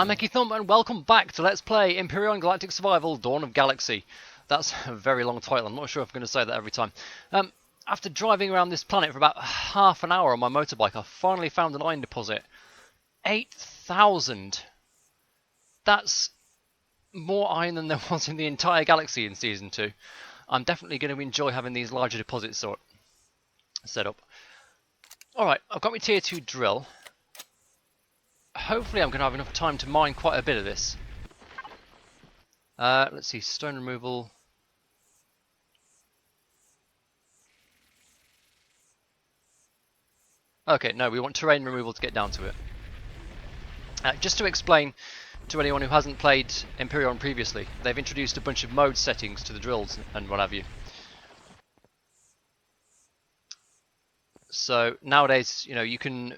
I'm EkkiThump and welcome back to Let's Play Empyrion Galactic Survival Dawn of Galaxy. That's a very long title, I'm not sure if I'm going to say that every time. After driving around this planet for about half an hour on my motorbike, I finally found an iron deposit. 8,000! That's more iron than there was in the entire galaxy in Season 2. I'm definitely going to enjoy having these larger deposits set up. Alright, I've got my tier 2 drill. Hopefully I'm going to have enough time to mine quite a bit of this. Let's see, stone removal. Okay, no, we want terrain removal to get down to it. Just to explain to anyone who hasn't played Empyrion previously, they've introduced a bunch of mode settings to the drills and what have you. So nowadays, you know, you can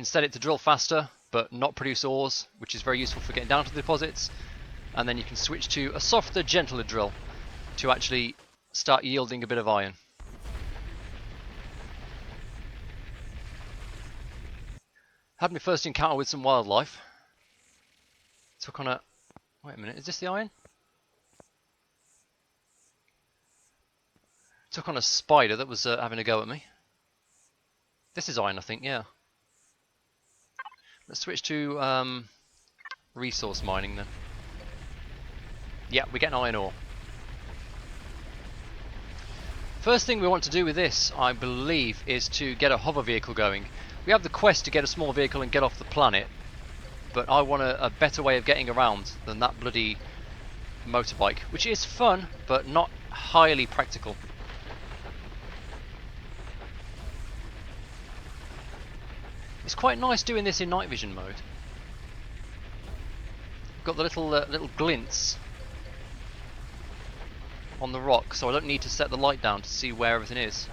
set it to drill faster, but not produce ores, which is very useful for getting down to the deposits. And then you can switch to a softer, gentler drill to actually start yielding a bit of iron. Had my first encounter with some wildlife. Took on a... Wait a minute, is this the iron? Took on a spider that was having a go at me. This is iron, I think, yeah. Let's switch to resource mining then. Yeah, we get an iron ore. First thing we want to do with this, I believe, is to get a hover vehicle going. We have the quest to get a small vehicle and get off the planet, but I want a better way of getting around than that bloody motorbike, which is fun, but not highly practical. It's quite nice doing this in night vision mode. Got the little glints on the rock, so I don't need to set the light down to see where everything is.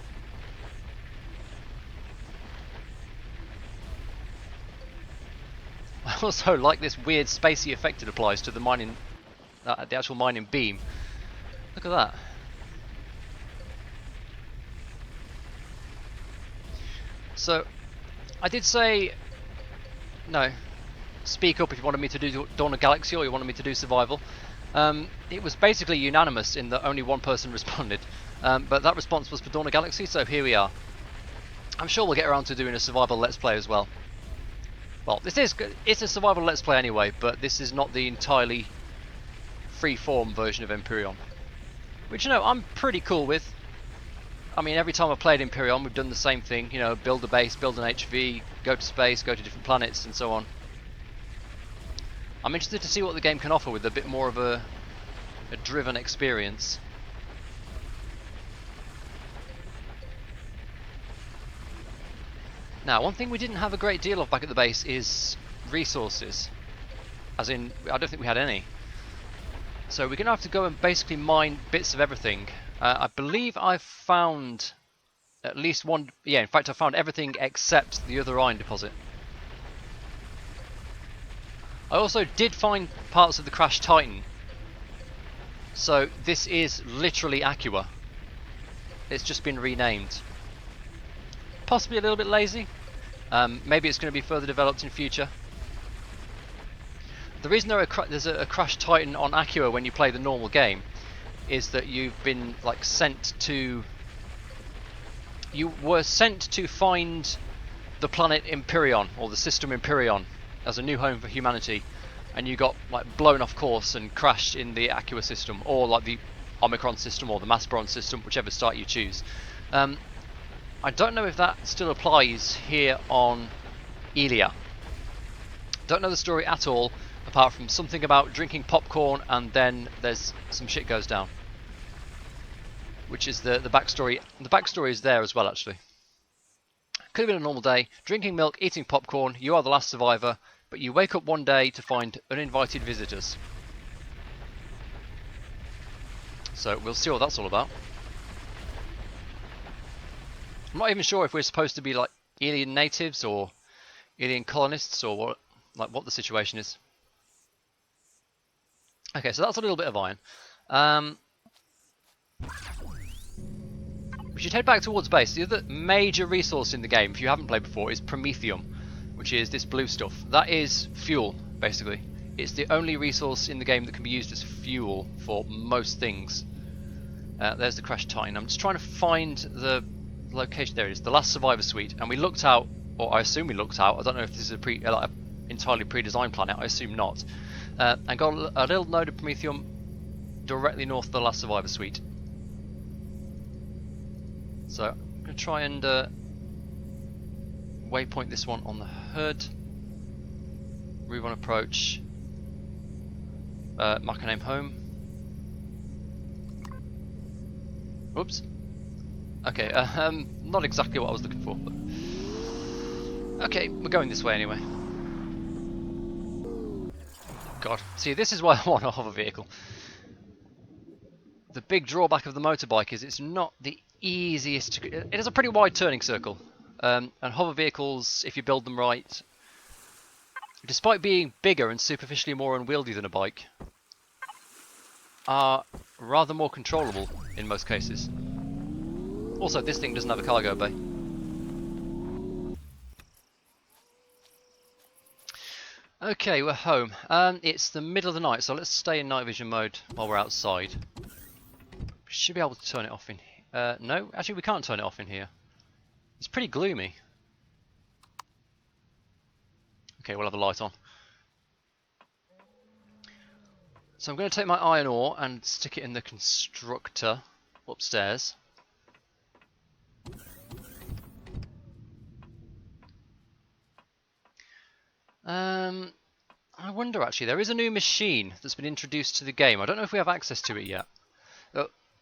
I also like this weird spacey effect it applies to the mining, the actual mining beam. Look at that. So, I did say, no, speak up if you wanted me to do Dawn of Galaxy or you wanted me to do survival. It was basically unanimous in that only one person responded, but that response was for Dawn of Galaxy, so here we are. I'm sure we'll get around to doing a survival let's play as well. Well, it's a survival let's play anyway, but this is not the entirely free-form version of Empyrion, which, you know, I'm pretty cool with. I mean, every time I've played Empyrion, we've done the same thing, you know, build a base, build an HV, go to space, go to different planets, and so on. I'm interested to see what the game can offer with a bit more of a driven experience. Now, one thing we didn't have a great deal of back at the base is resources. As in, I don't think we had any. So we're going to have to go and basically mine bits of everything. I believe I've found at least one... Yeah, in fact I found everything except the other iron deposit. I also did find parts of the crashed Titan. So this is literally Aqua. It's just been renamed. Possibly a little bit lazy. Maybe it's going to be further developed in future. The reason there's a crashed Titan on Aqua when you play the normal game is that you've been like sent to... You were sent to find the planet Empyrion, or the system Empyrion, as a new home for humanity, and you got like blown off course and crashed in the Aqua system, or like the Omicron system or the Maspron system, whichever start you choose. I don't know if that still applies here on Elia. Don't know the story at all, apart from something about drinking popcorn and then there's some shit goes down. Which is the backstory. The backstory is there as well, actually. Could have been a normal day. Drinking milk, eating popcorn, you are the last survivor, but you wake up one day to find uninvited visitors. So we'll see what that's all about. I'm not even sure if we're supposed to be like alien natives or alien colonists or what the situation is. Okay, so that's a little bit of iron. We should head back towards base. The other major resource in the game, if you haven't played before, is Promethium, which is this blue stuff. That is fuel, basically. It's the only resource in the game that can be used as fuel for most things. There's the crashed Titan. I'm just trying to find the location. There it is, the last survivor suite. And we looked out, or I assume we looked out. I don't know if this is a entirely pre-designed planet. I assume not. And got a little node of Promethium directly north of the last survivor suite. So I'm going to try and waypoint this one on the hood. Move on approach. Mark a name home. Oops. Okay, not exactly what I was looking for, but okay, we're going this way anyway. God, see, this is why I want a hover vehicle. The big drawback of the motorbike is it's not the easiest to... It has a pretty wide turning circle, and hover vehicles, if you build them right, despite being bigger and superficially more unwieldy than a bike, are rather more controllable in most cases. Also, this thing doesn't have a cargo bay. Okay, we're home. It's the middle of the night, so let's stay in night vision mode while we're outside. We should be able to turn it off in here. No, actually we can't turn it off in here. It's pretty gloomy. Okay, we'll have a light on. So I'm going to take my iron ore and stick it in the constructor upstairs. I wonder actually, there is a new machine that's been introduced to the game. I don't know if we have access to it yet.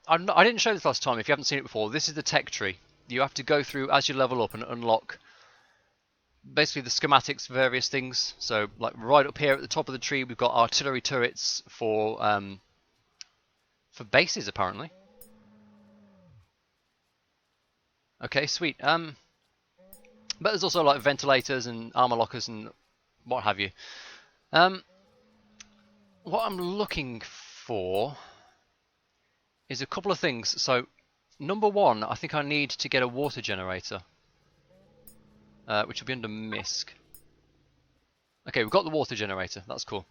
I didn't show this last time if you haven't seen it before. This is the tech tree. You have to go through as you level up and unlock basically the schematics for various things. So like right up here at the top of the tree we've got artillery turrets for bases apparently. Okay, sweet. But there's also like ventilators and armor lockers and what have you. What I'm looking for is a couple of things. So number one, I think I need to get a water generator, which will be under MISC. Okay, we've got the water generator. That's cool.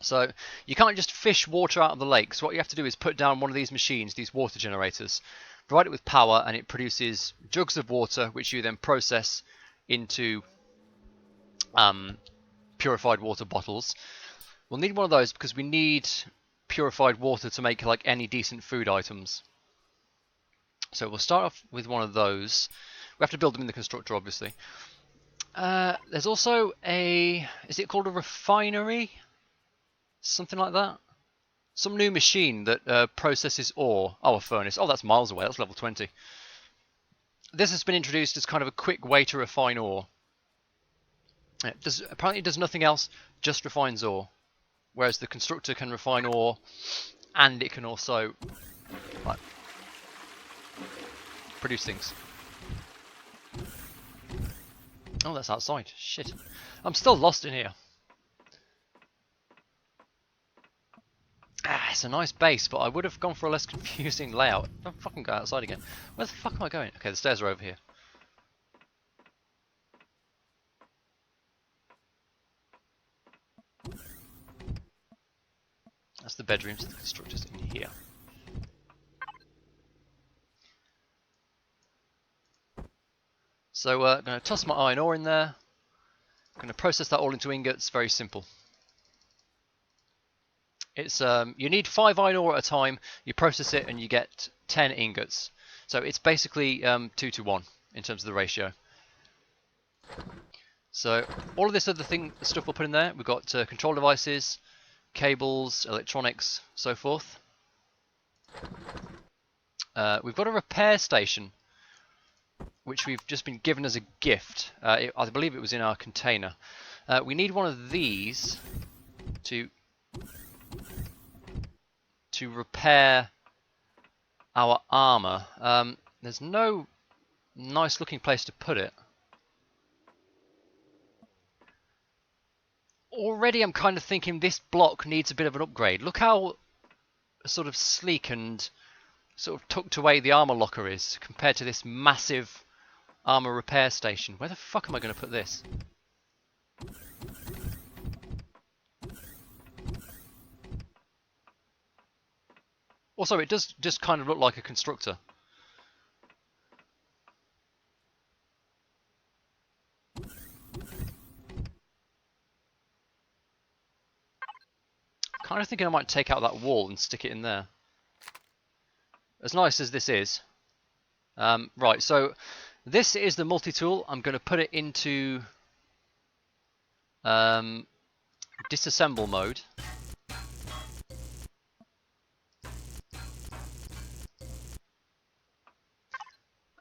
So you can't just fish water out of the lake. So what you have to do is put down one of these machines, these water generators, provide it with power, and it produces jugs of water, which you then process into purified water bottles. We'll need one of those because we need purified water to make like any decent food items. So we'll start off with one of those. We have to build them in the constructor, obviously. There's also a... is it called a refinery? Something like that? Some new machine that processes ore. Oh, a furnace. Oh, that's miles away. That's level 20. This has been introduced as kind of a quick way to refine ore. Apparently it does nothing else, just refines ore. Whereas the constructor can refine ore, and it can also like, produce things. Oh, that's outside. Shit. I'm still lost in here. It's a nice base, but I would have gone for a less confusing layout. Don't fucking go outside again. Where the fuck am I going? Okay, the stairs are over here. That's the bedrooms of the constructors in here. So I'm going to toss my iron ore in there. I'm going to process that all into ingots. Very simple. It's you need 5 iron ore at a time. You process it and you get 10 ingots. So it's basically 2 to 1 in terms of the ratio. So all of this other stuff we'll put in there. We've got control devices, cables, electronics, so forth. We've got a repair station, which we've just been given as a gift. I believe it was in our container. We need one of these to repair our armor. There's no nice looking place to put it. Already I'm kind of thinking this block needs a bit of an upgrade. Look how sort of sleek and sort of tucked away the armor locker is compared to this massive armor repair station. Where the fuck am I going to put this? Also, it does just kind of look like a constructor. Kind of thinking I might take out that wall and stick it in there. As nice as this is. Right, so this is the multi-tool. I'm going to put it into disassemble mode.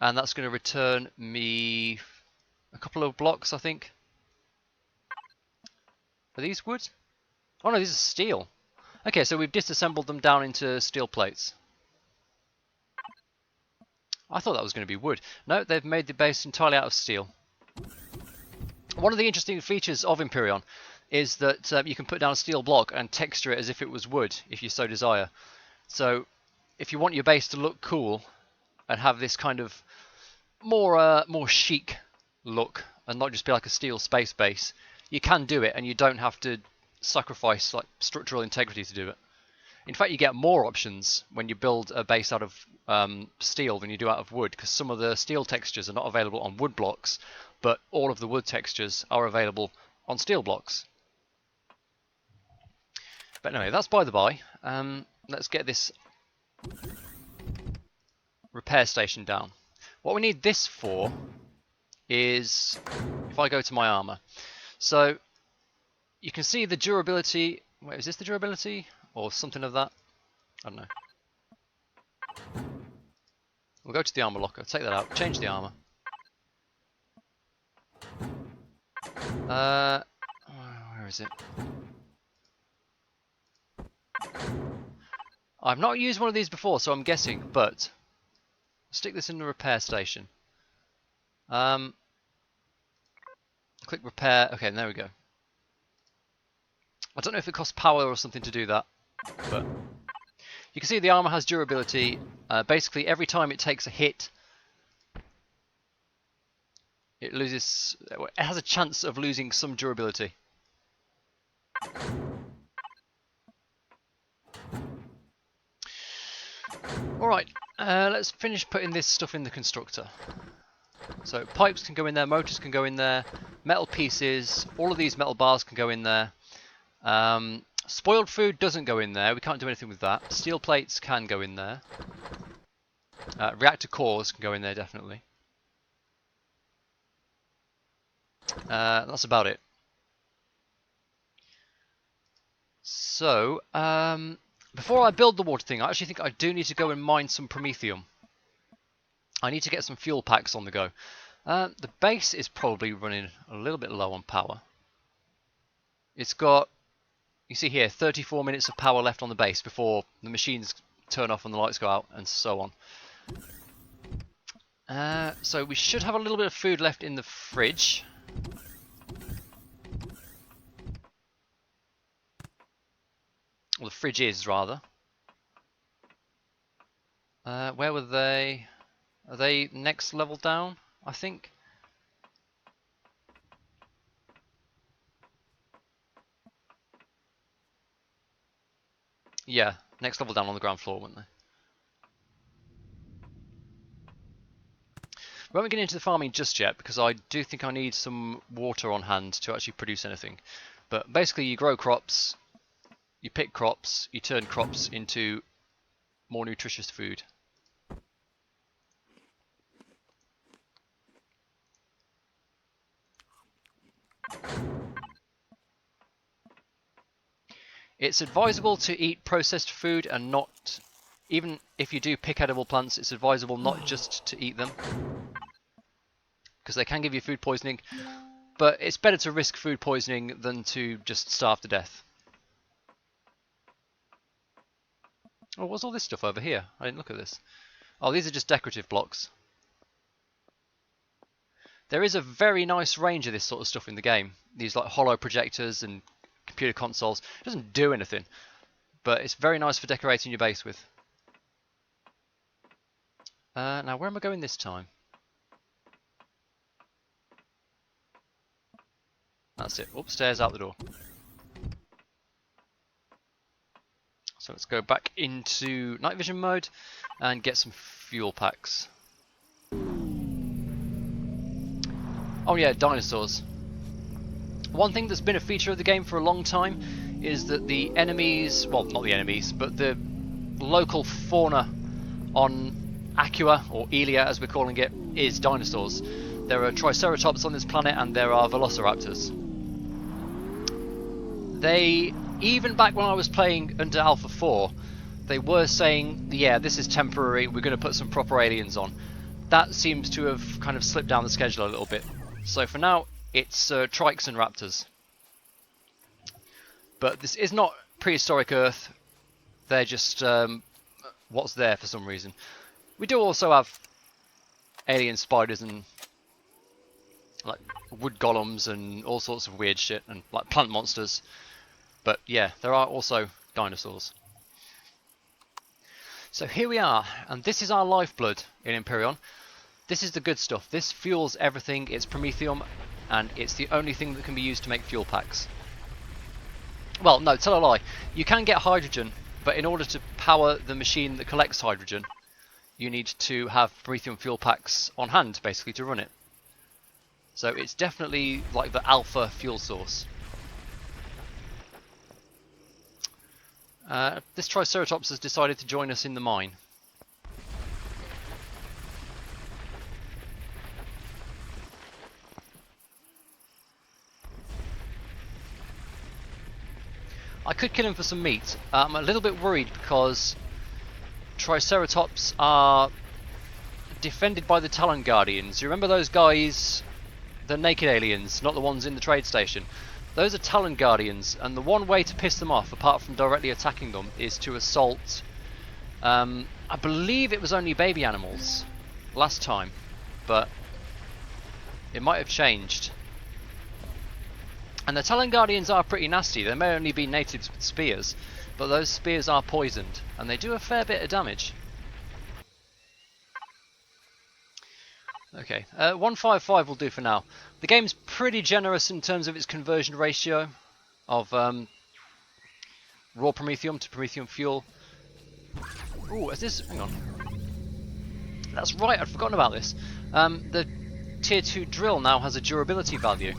And that's going to return me a couple of blocks, I think. Are these wood? Oh no, these are steel. Okay, so we've disassembled them down into steel plates. I thought that was going to be wood. No, they've made the base entirely out of steel. One of the interesting features of Empyrion is that you can put down a steel block and texture it as if it was wood, if you so desire. So, if you want your base to look cool and have this kind of more chic look, and not just be like a steel space base, you can do it, and you don't have to sacrifice like structural integrity to do it. In fact, you get more options when you build a base out of steel than you do out of wood, because some of the steel textures are not available on wood blocks, but all of the wood textures are available on steel blocks. But anyway, that's by the by. Let's get this repair station down. What we need this for is, if I go to my armor, so you can see the durability. Wait, is this the durability or something of that? I don't know. We'll go to the armor locker, take that out, change the armor. Where is it? I've not used one of these before, so I'm guessing, but stick this in the repair station. Click repair. Okay, there we go. I don't know if it costs power or something to do that, but you can see the armor has durability. Basically, every time it takes a hit, it loses. It has a chance of losing some durability. Alright, let's finish putting this stuff in the constructor. So pipes can go in there, motors can go in there, metal pieces, all of these metal bars can go in there. Spoiled food doesn't go in there, we can't do anything with that. Steel plates can go in there. Reactor cores can go in there, definitely. That's about it. So, before I build the water thing, I actually think I do need to go and mine some promethium. I need to get some fuel packs on the go. The base is probably running a little bit low on power. It's got, you see here, 34 minutes of power left on the base before the machines turn off and the lights go out and so on. So we should have a little bit of food left in the fridge. Well, the fridge is, rather. Where were they? Are they next level down, I think? Yeah, next level down on the ground floor, weren't they? We won't get into the farming just yet, because I do think I need some water on hand to actually produce anything. But basically, you grow crops, you pick crops, you turn crops into more nutritious food. It's advisable to eat processed food and not, even if you do pick edible plants, it's advisable not just to eat them, because they can give you food poisoning, but it's better to risk food poisoning than to just starve to death. Oh, what's all this stuff over here? I didn't look at this. Oh, these are just decorative blocks. There is a very nice range of this sort of stuff in the game. These like hollow projectors and computer consoles. It doesn't do anything, but it's very nice for decorating your base with. Now, where am I going this time? That's it. Upstairs, out the door. So let's go back into night vision mode and get some fuel packs. Oh yeah, dinosaurs. One thing that's been a feature of the game for a long time is that the enemies, well, not the enemies, but the local fauna on Acua, or Elia as we're calling it, is dinosaurs. There are Triceratops on this planet and there are Velociraptors. They, even back when I was playing under Alpha 4, they were saying, yeah, this is temporary, we're going to put some proper aliens on. That seems to have kind of slipped down the schedule a little bit. So for now, it's Trikes and Raptors. But this is not prehistoric Earth. They're just what's there for some reason. We do also have alien spiders and like wood golems and all sorts of weird shit and like plant monsters. But yeah, there are also dinosaurs. So here we are, and this is our lifeblood in Empyrion. This is the good stuff. This fuels everything. It's Promethium, and it's the only thing that can be used to make fuel packs. Well, no, tell a lie. You can get hydrogen, but in order to power the machine that collects hydrogen, you need to have Promethium fuel packs on hand, basically, to run it. So it's definitely like the alpha fuel source. This Triceratops has decided to join us in the mine. I could kill him for some meat. I'm a little bit worried because Triceratops are defended by the Talon Guardians. You remember those guys, the naked aliens, not the ones in the trade station? Those are Talon Guardians, and the one way to piss them off, apart from directly attacking them, is to assault, I believe it was only baby animals last time, but it might have changed. And the Talon Guardians are pretty nasty. They may only be natives with spears, but those spears are poisoned, and they do a fair bit of damage. Okay, 155 will do for now. The game's pretty generous in terms of its conversion ratio of raw Promethium to Promethium fuel. Ooh, is this... hang on. That's right, I'd forgotten about this. The Tier 2 drill now has a durability value.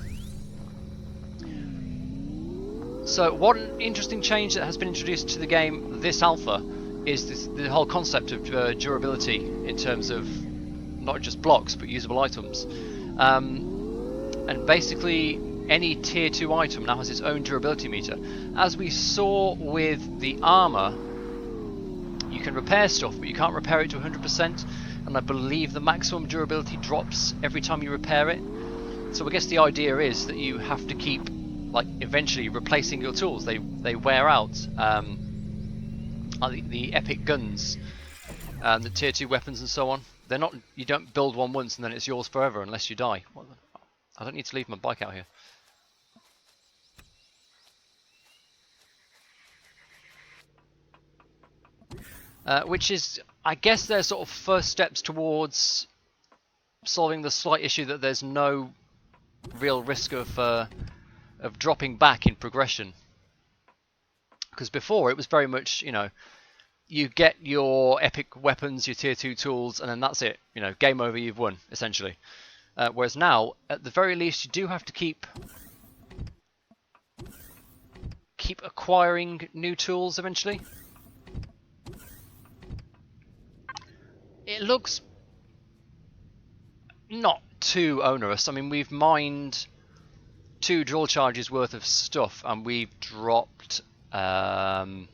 So one interesting change that has been introduced to the game this alpha is the whole concept of durability in terms of not just blocks but usable items. And basically any tier 2 item now has its own durability meter. As we saw with the armour, you can repair stuff but you can't repair it to 100%, and I believe the maximum durability drops every time you repair it. So I guess the idea is that you have to keep like eventually replacing your tools. They wear out. The epic guns and the tier 2 weapons and so on. They're not. You don't build one once and then it's yours forever unless you die. I don't need to leave my bike out here. Which is, I guess, their sort of first steps towards solving the slight issue that there's no real risk of dropping back in progression. Because before it was very much, you know, you get your epic weapons, your tier 2 tools, and then that's it. You know, game over, you've won, essentially. Whereas now, at the very least, you do have to keep acquiring new tools eventually. It looks not too onerous. I mean, we've mined 2 drill charges worth of stuff, and we've dropped about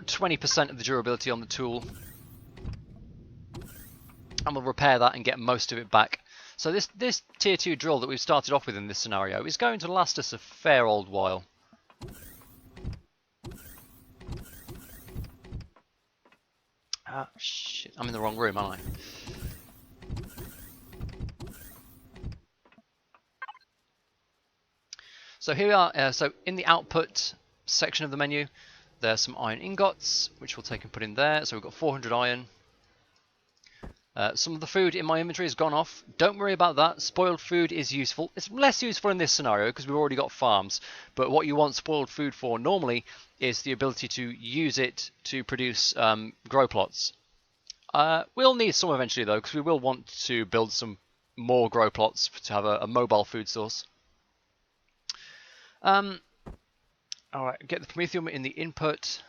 20% of the durability on the tool, and we'll repair that and get most of it back. So this tier 2 drill that we've started off with in this scenario is going to last us a fair old while. Ah, shit, I'm in the wrong room, aren't I? So here we are. So in the output section of the menu, there's some iron ingots, which we'll take and put in there. So we've got 400 iron. Some of the food in my inventory has gone off. Don't worry about that. Spoiled food is useful. It's less useful in this scenario because we've already got farms. But what you want spoiled food for normally is the ability to use it to produce grow plots. We'll need some eventually though, because we will want to build some more grow plots to have a mobile food source. Alright, get the promethium in the input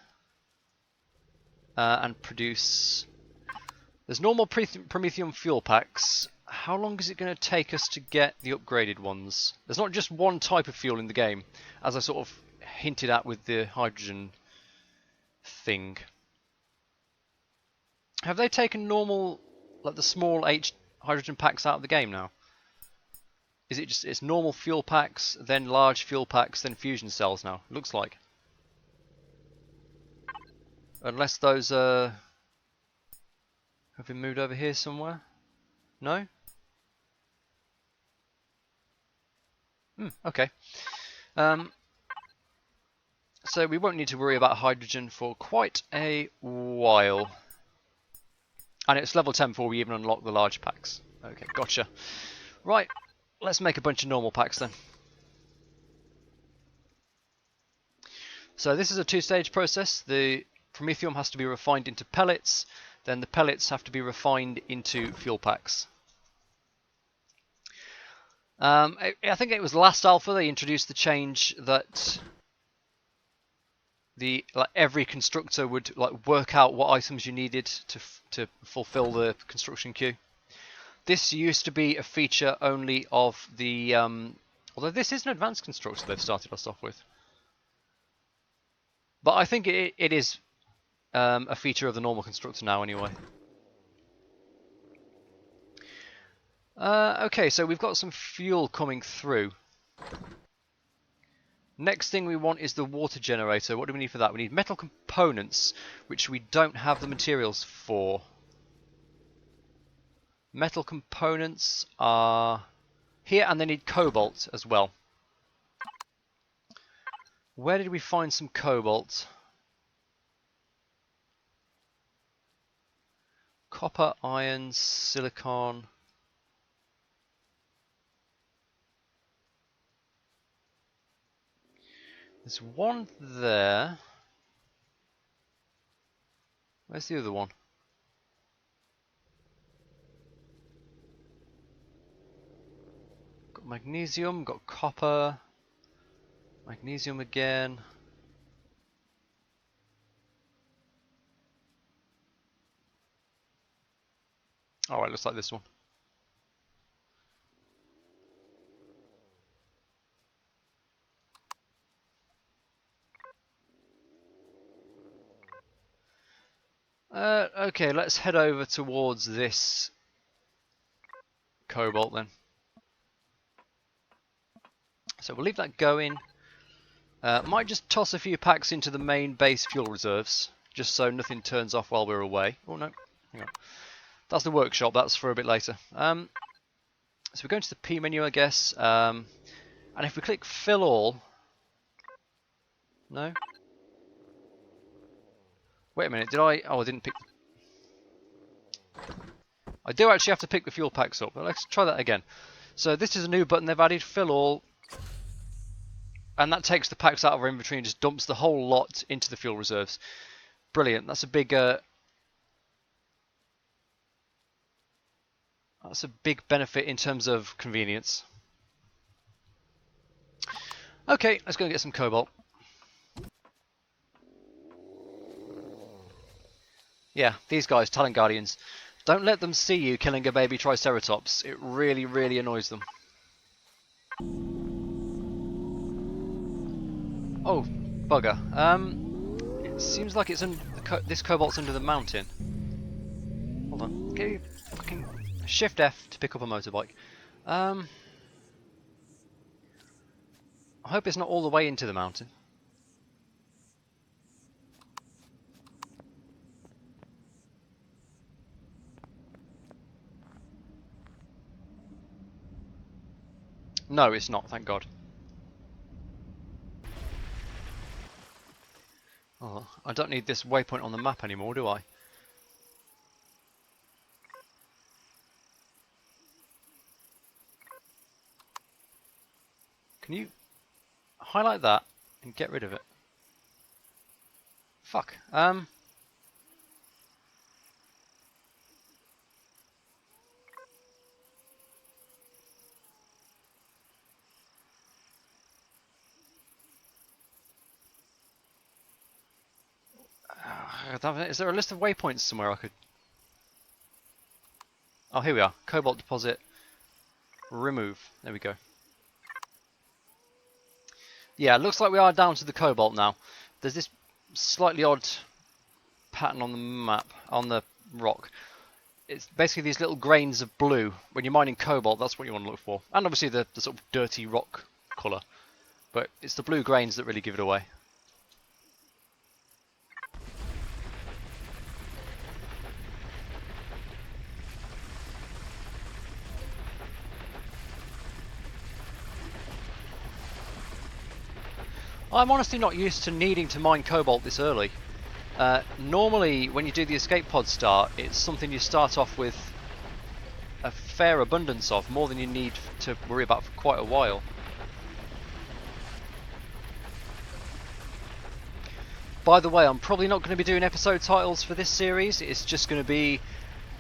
and produce... There's normal promethium fuel packs. How long is it going to take us to get the upgraded ones? There's not just one type of fuel in the game, as I sort of hinted at with the hydrogen thing. Have they taken normal, like the small H hydrogen packs out of the game now? Is it just, it's normal fuel packs, then large fuel packs, then fusion cells now? Looks like. Unless those have been moved over here somewhere? No? Okay. So we won't need to worry about hydrogen for quite a while. And it's level 10 before we even unlock the large packs. Okay, gotcha. Right, let's make a bunch of normal packs then. So this is a two-stage process. The promethium has to be refined into pellets, then the pellets have to be refined into fuel packs. I think it was last alpha they introduced the change that every constructor would work out what items you needed to fulfill the construction queue. This used to be a feature only of the although this is an advanced constructor they've started us off with, but I think it is a feature of the normal constructor now anyway. Okay, so we've got some fuel coming through. Next thing we want is the water generator. What do we need for that? We need metal components, which we don't have the materials for. Metal components are here, and they need cobalt as well. Where did we find some cobalt? Copper, iron, silicon. There's one there. Where's the other one? Got magnesium, got copper, magnesium again. Alright, looks like this one. Okay, let's head over towards this cobalt then. So we'll leave that going. Might just toss a few packs into the main base fuel reserves, just so nothing turns off while we're away. Oh no, hang on. That's the workshop, that's for a bit later. So we go into the P menu, I guess, and if we click fill all... No? Wait a minute, did I... Oh, I didn't pick... I do actually have to pick the fuel packs up, but let's try that again. So this is a new button they've added, fill all, and that takes the packs out of our inventory and just dumps the whole lot into the fuel reserves. Brilliant, that's a big... That's a big benefit in terms of convenience. Okay, let's go and get some cobalt. Yeah, these guys, Talent Guardians. Don't let them see you killing a baby Triceratops. It really, really annoys them. Oh, bugger. It seems like it's this cobalt's under the mountain. Hold on. Can you fucking Shift F to pick up a motorbike. I hope it's not all the way into the mountain. No, it's not, thank God. Oh, I don't need this waypoint on the map anymore, do I? Can you highlight that and get rid of it? Fuck. Is there a list of waypoints somewhere I could... Oh, here we are. Cobalt deposit. Remove. There we go. Yeah, looks like we are down to the cobalt now. There's this slightly odd pattern on the map, on the rock. It's basically these little grains of blue. When you're mining cobalt, that's what you want to look for. And obviously the sort of dirty rock colour. But it's the blue grains that really give it away. I'm honestly not used to needing to mine cobalt this early. Normally, when you do the escape pod start, it's something you start off with a fair abundance of, more than you need to worry about for quite a while. By the way, I'm probably not going to be doing episode titles for this series. It's just going to be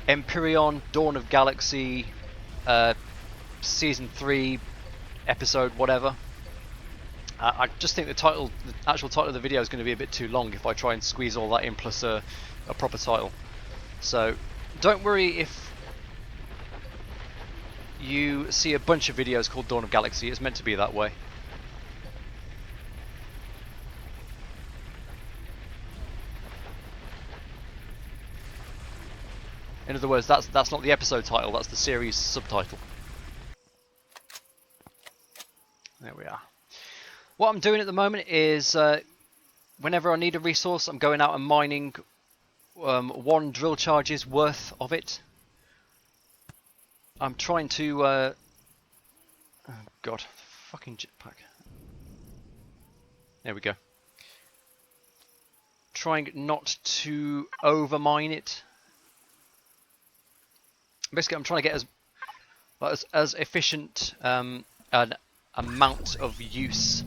Empyrion, Dawn of Galaxy, Season 3, episode whatever. I just think the actual title of the video is going to be a bit too long if I try and squeeze all that in plus a proper title. So don't worry if you see a bunch of videos called Dawn of Galaxy. It's meant to be that way. In other words, that's not the episode title, that's the series subtitle. There we are. What I'm doing at the moment is, whenever I need a resource, I'm going out and mining 1 drill charge's worth of it. I'm trying to... oh god, fucking jetpack. There we go. Trying not to overmine it. Basically, I'm trying to get as efficient an amount of use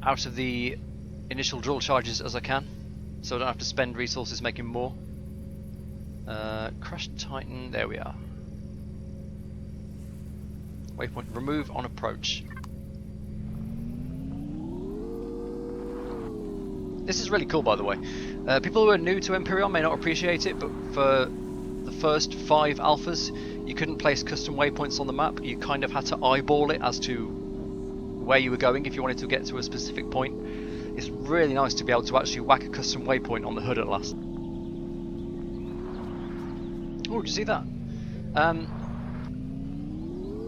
out of the initial drill charges as I can, so I don't have to spend resources making more. Crushed Titan, there we are. Waypoint, remove on approach. This is really cool, by the way. People who are new to Empyrion may not appreciate it, but for the first 5 alphas, you couldn't place custom waypoints on the map. You kind of had to eyeball it as to where you were going if you wanted to get to a specific point. It's really nice to be able to actually whack a custom waypoint on the HUD at last. Oh, did you see that?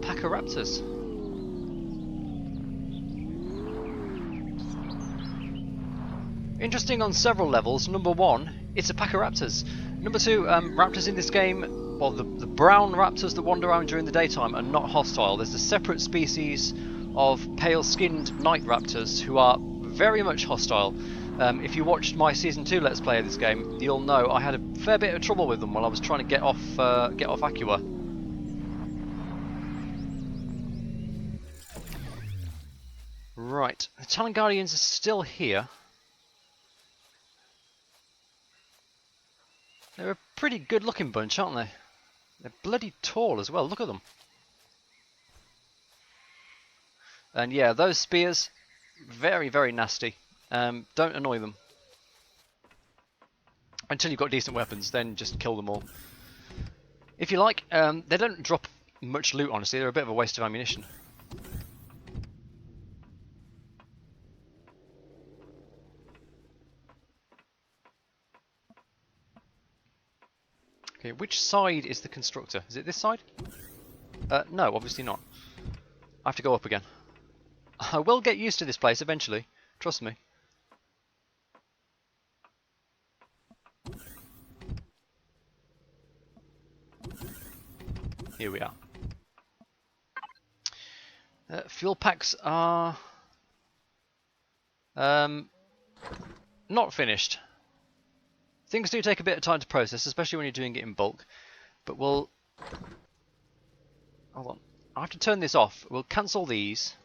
Pack of raptors. Interesting on several levels. Number 1, it's a pack of raptors. Number 2, raptors in this game, well, the brown raptors that wander around during the daytime are not hostile. There's a separate species of pale-skinned night raptors who are very much hostile. If you watched my Season 2 Let's Play of this game, you'll know I had a fair bit of trouble with them while I was trying to get off Aqua. Right, the Talon Guardians are still here. They're a pretty good looking bunch, aren't they? They're bloody tall as well, look at them. And yeah, those spears, very, very nasty. Don't annoy them. Until you've got decent weapons, then just kill them all. If you like, they don't drop much loot, honestly. They're a bit of a waste of ammunition. Okay, which side is the constructor? Is it this side? No, obviously not. I have to go up again. I will get used to this place eventually. Trust me. Here we are. Fuel packs are not finished. Things do take a bit of time to process, especially when you're doing it in bulk. But we'll... Hold on. I have to turn this off. We'll cancel these.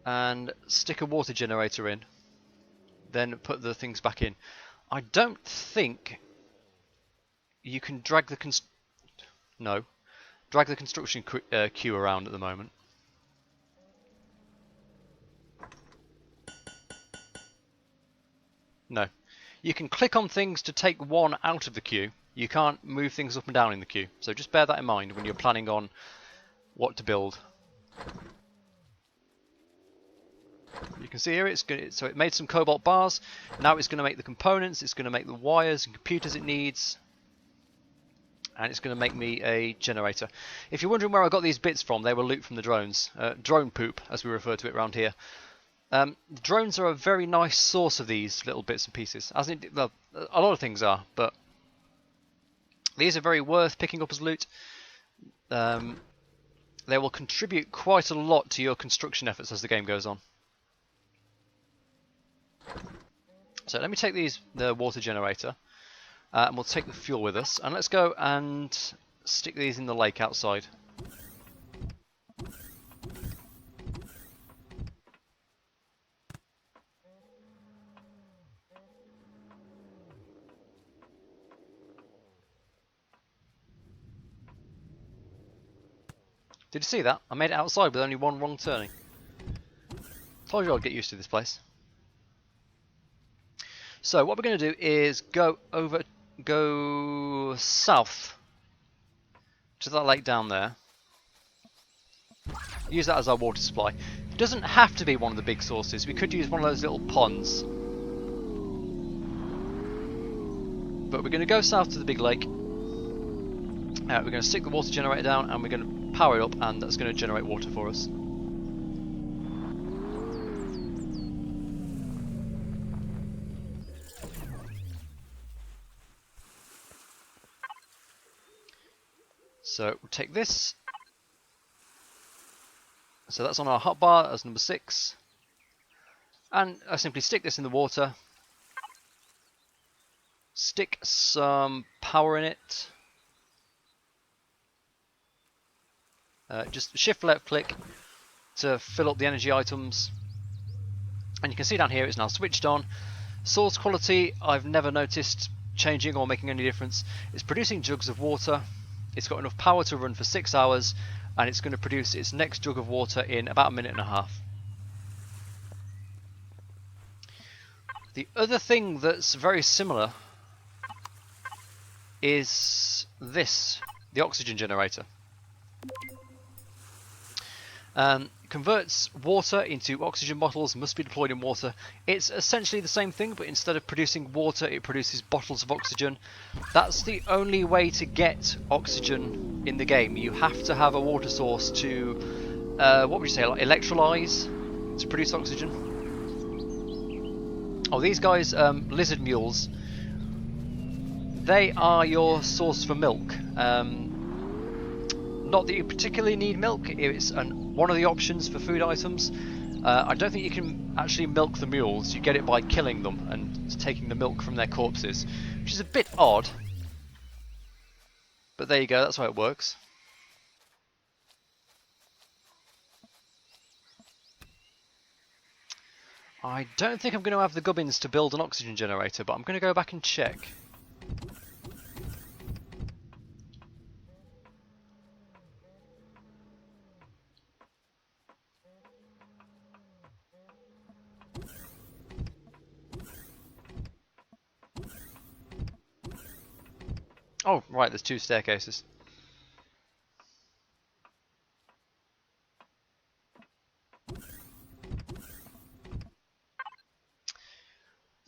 And stick a water generator in. Then put the things back in. I don't think you can drag the construction queue around at the moment. No. You can click on things to take one out of the queue. You can't move things up and down in the queue. So just bear that in mind when you're planning on what to build. You can see here so it made some cobalt bars. Now it's going to make the components, it's going to make the wires and computers it needs. And it's going to make me a generator. If you're wondering where I got these bits from, they were loot from the drones. Drone poop, as we refer to it around here. The drones are a very nice source of these little bits and pieces. Well, a lot of things are, but these are very worth picking up as loot. They will contribute quite a lot to your construction efforts as the game goes on. So let me take the water generator, and we'll take the fuel with us, and let's go and stick these in the lake outside. Did you see that? I made it outside with only one wrong turning. Told you I'd get used to this place. So what we're going to do is go south to that lake down there. Use that as our water supply. It doesn't have to be one of the big sources. We could use one of those little ponds. But we're going to go south to the big lake. We're going to stick the water generator down and we're going to power it up, and that's going to generate water for us. So we'll take this. So that's on our hotbar as number 6. And I simply stick this in the water. Stick some power in it. Just shift left click to fill up the energy items. And you can see down here it's now switched on. Source quality I've never noticed changing or making any difference. It's producing jugs of water. It's got enough power to run for 6 hours, and it's going to produce its next jug of water in about a minute and a half. The other thing that's very similar is this, the oxygen generator. Converts water into oxygen bottles, must be deployed in water. It's essentially the same thing, but instead of producing water, it produces bottles of oxygen. That's the only way to get oxygen in the game. You have to have a water source to, what would you say, like electrolyze to produce oxygen. Oh, these guys, lizard mules, they are your source for milk. Not that you particularly need milk, it's one of the options for food items. I don't think you can actually milk the mules, you get it by killing them and taking the milk from their corpses, which is a bit odd. But there you go, that's how it works. I don't think I'm going to have the gubbins to build an oxygen generator, but I'm going to go back and check. Oh, right, there's 2 staircases.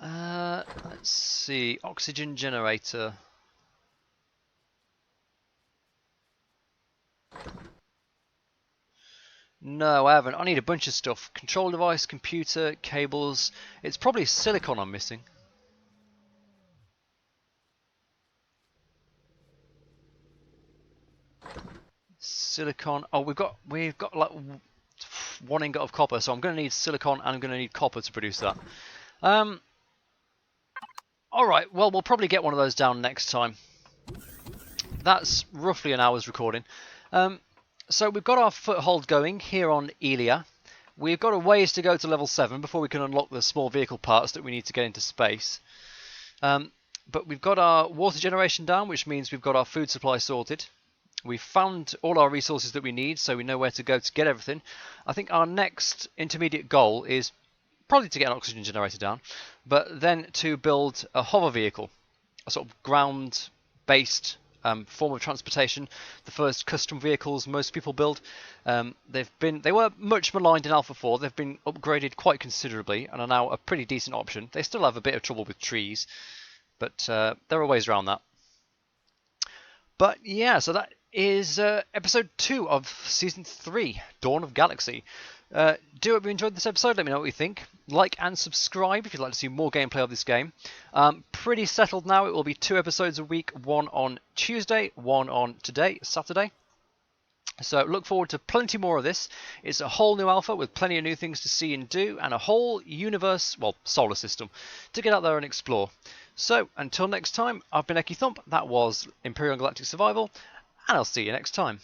Let's see, oxygen generator. No, I haven't. I need a bunch of stuff. Control device, computer, cables. It's probably silicon I'm missing. Silicon. Oh, we've got like 1 ingot of copper, so I'm going to need silicon and I'm going to need copper to produce that. Alright, well, we'll probably get one of those down next time. That's roughly an hour's recording. So we've got our foothold going here on Elia. We've got a ways to go to level 7 before we can unlock the small vehicle parts that we need to get into space. But we've got our water generation down, which means we've got our food supply sorted. We've found all our resources that we need, so we know where to go to get everything. I think our next intermediate goal is probably to get an oxygen generator down, but then to build a hover vehicle, a sort of ground-based form of transportation. The first custom vehicles most people build. They were much maligned in Alpha 4. They've been upgraded quite considerably and are now a pretty decent option. They still have a bit of trouble with trees, but there are ways around that. But yeah, so that is episode 2 of season 3, Dawn of Galaxy. Do hope you enjoyed this episode. Let me know what you think. Like and subscribe if you'd like to see more gameplay of this game. Pretty settled now. It will be 2 episodes a week, one on Tuesday, one on today, Saturday. So look forward to plenty more of this. It's a whole new alpha with plenty of new things to see and do, and a whole universe, well, solar system, to get out there and explore. So until next time, I've been EkkiThump. That was Empyrion Galactic Survival, and I'll see you next time.